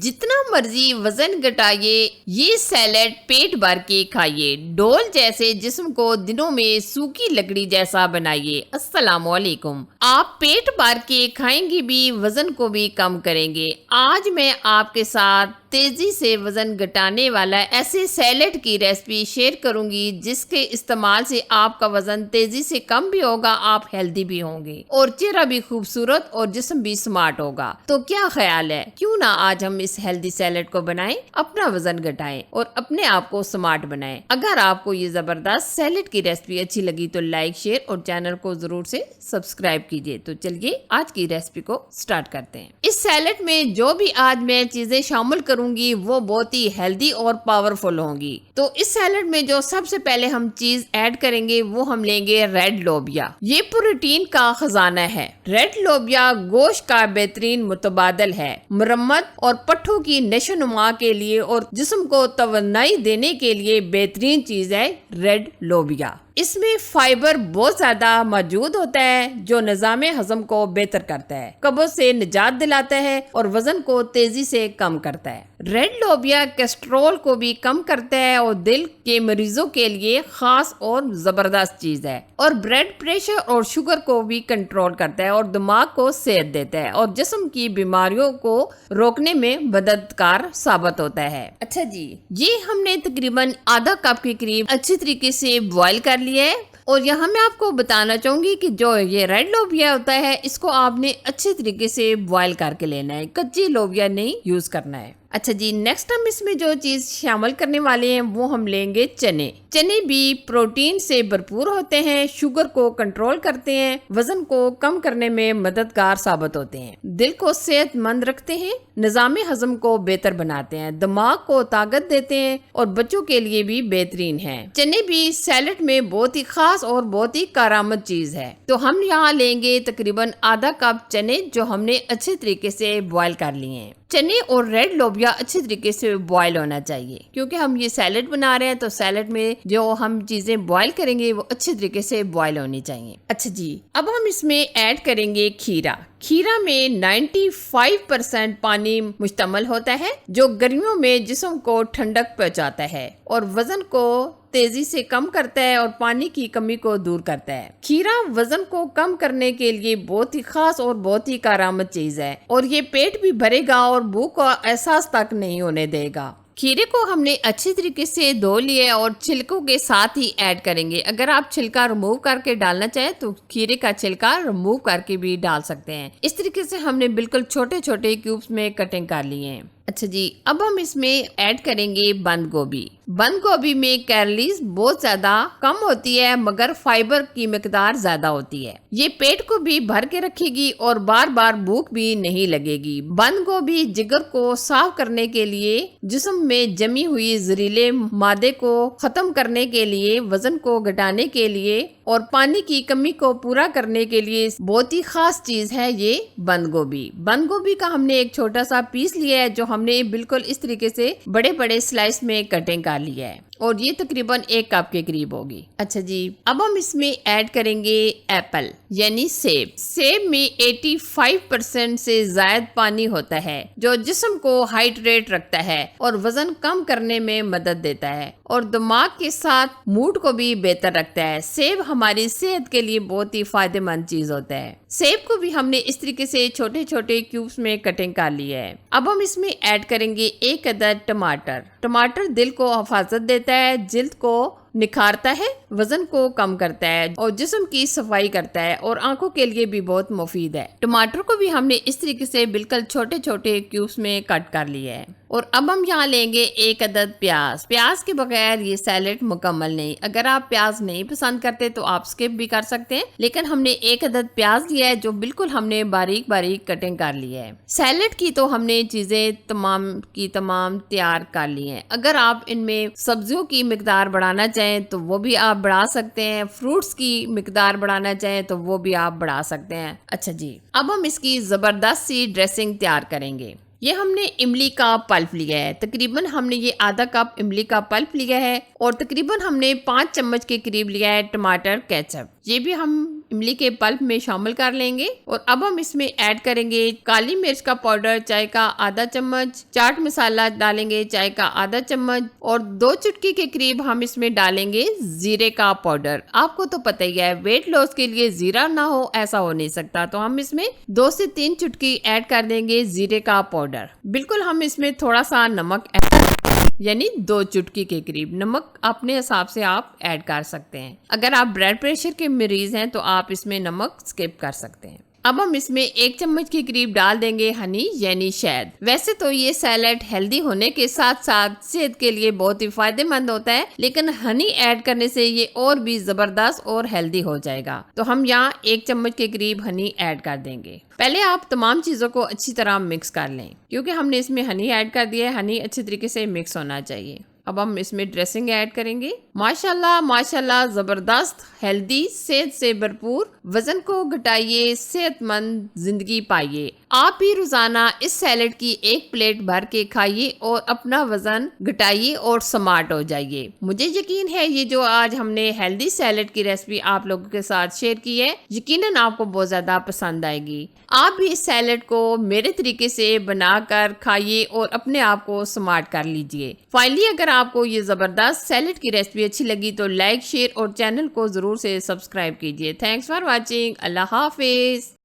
जितना मर्जी वजन घटाइए, ये सैलेड पेट भर के खाइए। डोल जैसे जिस्म को दिनों में सूखी लकड़ी जैसा बनाइए। अस्सलामुअलैकुम। आप पेट भर के खाएंगे भी, वजन को भी कम करेंगे। आज मैं आपके साथ तेजी से वजन घटाने वाला ऐसे सैलेड की रेसिपी शेयर करूंगी, जिसके इस्तेमाल से आपका वजन तेजी से कम भी होगा, आप हेल्दी भी होंगे और चेहरा भी खूबसूरत और जिस्म भी स्मार्ट होगा। तो क्या ख्याल है, क्यों ना आज हम इस हेल्दी सैलेड को बनाएं, अपना वजन घटाएं और अपने आप को स्मार्ट बनाएं। अगर आपको ये जबरदस्त सैलेड की रेसिपी अच्छी लगी तो लाइक, शेयर और चैनल को जरूर से सब्सक्राइब कीजिए। तो चलिए आज की रेसिपी को स्टार्ट करते हैं। इस सैलेड में जो भी आज मैं चीजें शामिल करूंगी वो बहुत ही हेल्दी और पावरफुल होंगी। तो इस सैलेड में जो सबसे पहले हम चीज ऐड करेंगे वो हम लेंगे रेड लोबिया। ये प्रोटीन का खजाना है। रेड लोबिया गोश्त का बेहतरीन मुतबादल है। मुरम्मत और पट्ठों की नशोनुमा के लिए और जिस्म को तवन्नाई देने के लिए बेहतरीन चीज है रेड लोबिया। इसमें फाइबर बहुत ज्यादा मौजूद होता है, जो निजाम हजम को बेहतर करता है, कब्ज से निजात दिलाता है और वजन को तेजी से कम करता है। रेड लोबिया कोलेस्ट्रॉल को भी कम करता है और दिल के मरीजों के लिए खास और जबरदस्त चीज है। और ब्लड प्रेशर और शुगर को भी कंट्रोल करता है और दिमाग को सेहत देता है और जिस्म की बीमारियों को रोकने में मददगार साबित होता है। अच्छा जी, ये हमने तकरीबन आधा कप के करीब अच्छी तरीके से बॉईल कर लिया है। और यहाँ मैं आपको बताना चाहूंगी कि जो ये रेड लोबिया होता है, इसको आपने अच्छे तरीके से बॉईल करके लेना है, कच्ची लोबिया नहीं यूज करना है। अच्छा जी, नेक्स्ट हम इसमें जो चीज शामिल करने वाले हैं वो हम लेंगे चने। चने भी प्रोटीन से भरपूर होते हैं, शुगर को कंट्रोल करते हैं, वजन को कम करने में मददगार साबित होते हैं, दिल को सेहतमंद रखते हैं, निजाम हजम को बेहतर बनाते हैं, दिमाग को ताकत देते हैं और बच्चों के लिए भी बेहतरीन है। चने भी सैलेड में बहुत ही खास और बहुत ही कारामद चीज है। तो हम यहाँ लेंगे तकरीबन आधा कप चने, जो हमने अच्छे तरीके से बॉईल कर लिए हैं। चने और रेड लोबिया अच्छे तरीके से बॉईल होना चाहिए, क्योंकि हम ये सैलेड बना रहे हैं तो सैलेड में जो हम चीजें बॉईल करेंगे वो अच्छे तरीके से बॉईल होनी चाहिए। अच्छा जी, अब हम इसमें ऐड करेंगे खीरा। खीरा में 95% पानी मुश्तमल होता है, जो गर्मियों में जिस्म को ठंडक पहुंचाता है और वजन को तेजी से कम करता है और पानी की कमी को दूर करता है। खीरा वजन को कम करने के लिए बहुत ही खास और बहुत ही कारामद चीज है और ये पेट भी भरेगा और भूख का एहसास तक नहीं होने देगा। खीरे को हमने अच्छी तरीके से धो लिया और छिलकों के साथ ही ऐड करेंगे। अगर आप छिलका रिमूव करके डालना चाहें तो खीरे का छिलका रिमूव करके भी डाल सकते हैं। इस तरीके से हमने बिल्कुल छोटे छोटे क्यूब्स में कटिंग कर लिए हैं। अच्छा जी, अब हम इसमें ऐड करेंगे बंद गोभी। बंद गोभी में कैलोरीज बहुत ज्यादा कम होती है, मगर फाइबर की मिकदार ज्यादा होती है। ये पेट को भी भर के रखेगी और बार बार भूख भी नहीं लगेगी। बंद गोभी जिगर को साफ करने के लिए, जिस्म में जमी हुई जहरीले मादे को खत्म करने के लिए, वजन को घटाने के लिए और पानी की कमी को पूरा करने के लिए बहुत ही खास चीज है ये बंद गोभी। बंद गोभी का हमने एक छोटा सा पीस लिया है, जो हमने बिल्कुल इस तरीके से बड़े बड़े स्लाइस में कटिंग कर लिया है और ये तकरीबन 1 कप के करीब होगी। अच्छा जी, अब हम इसमें ऐड करेंगे एप्पल यानी सेब। सेब में 85% से ज्यादा पानी होता है, जो जिस्म को हाइड्रेट रखता है और वजन कम करने में मदद देता है और दिमाग के साथ मूड को भी बेहतर रखता है। सेब हमारी सेहत के लिए बहुत ही फायदेमंद चीज होता है। सेब को भी हमने इस तरीके से छोटे छोटे क्यूब्स में कटिंग कर लिया है। अब हम इसमें ऐड करेंगे 1 अदद टमाटर। टमाटर दिल को हिफाजत देता है, जिल्द को निखारता है, वजन को कम करता है और जिस्म की सफाई करता है और आंखों के लिए भी बहुत मुफीद है। टमाटर को भी हमने इस तरीके से बिल्कुल छोटे छोटे क्यूब्स में कट कर लिया है। और अब हम यहाँ लेंगे 1 अदद प्याज। प्याज के बगैर ये सैलेड मुकम्मल नहीं। अगर आप प्याज नहीं पसंद करते तो आप स्किप भी कर सकते हैं, लेकिन हमने 1 अदद प्याज लिया है, जो बिल्कुल हमने बारीक बारीक कटिंग कर लिया है। सैलेड की तो हमने चीजें तमाम की तमाम तैयार कर ली हैं। अगर आप इनमें सब्जियों की मिकदार बढ़ाना चाहें तो वो भी आप बढ़ा सकते हैं, फ्रूट्स की मिकदार बढ़ाना चाहें तो वो भी आप बढ़ा सकते हैं। अच्छा जी, अब हम इसकी जबरदस्त सी ड्रेसिंग तैयार करेंगे। ये हमने इमली का पल्प लिया है, तकरीबन हमने ये आधा कप इमली का पल्प लिया है और तकरीबन हमने 5 चम्मच के करीब लिया है टमाटर केचप। ये भी हम इमली के पल्प में शामिल कर लेंगे और अब हम इसमें ऐड करेंगे काली मिर्च का पाउडर चाय का आधा चम्मच, चाट मसाला डालेंगे चाय का आधा चम्मच और 2 चुटकी के करीब हम इसमें डालेंगे जीरे का पाउडर। आपको तो पता ही है वेट लॉस के लिए जीरा ना हो ऐसा हो नहीं सकता, तो हम इसमें 2 से 3 चुटकी ऐड कर देंगे जीरे का पाउडर। बिल्कुल हम इसमें थोड़ा सा नमक यानी 2 चुटकी के करीब, नमक अपने हिसाब से आप ऐड कर सकते हैं। अगर आप ब्लड प्रेशर के मरीज हैं तो आप इसमें नमक स्किप कर सकते हैं। अब हम इसमें 1 चम्मच के करीब डाल देंगे हनी यानी शहद। वैसे तो ये सैलेड हेल्दी होने के साथ साथ सेहत के लिए बहुत ही फायदेमंद होता है, लेकिन हनी ऐड करने से ये और भी जबरदस्त और हेल्दी हो जाएगा। तो हम यहाँ 1 चम्मच के करीब हनी ऐड कर देंगे। पहले आप तमाम चीजों को अच्छी तरह मिक्स कर लें, क्योंकि हमने इसमें हनी ऐड कर दिया है। हनी अच्छी तरीके से मिक्स होना चाहिए। अब हम इसमें ड्रेसिंग ऐड करेंगे। माशाल्लाह माशाल्लाह जबरदस्त, हेल्दी, सेहत से भरपूर, वजन को घटाइए, सेहतमंद जिंदगी पाइए। आप भी रोजाना इस सैलेड की 1 प्लेट भर के खाइए और अपना वजन घटाइए और स्मार्ट हो जाइए। मुझे यकीन है ये जो आज हमने हेल्दी सैलेड की रेसिपी आप लोगों के साथ शेयर की है, यकीनन आपको बहुत ज्यादा पसंद आएगी। आप भी इस सैलेड को मेरे तरीके से बनाकर खाइए और अपने आप को स्मार्ट कर लीजिए। फाइनली अगर आपको ये जबरदस्त सैलेड की रेसिपी अच्छी लगी तो लाइक, शेयर और चैनल को जरूर से सब्सक्राइब कीजिए। Thanks for watching. Allah Hafiz.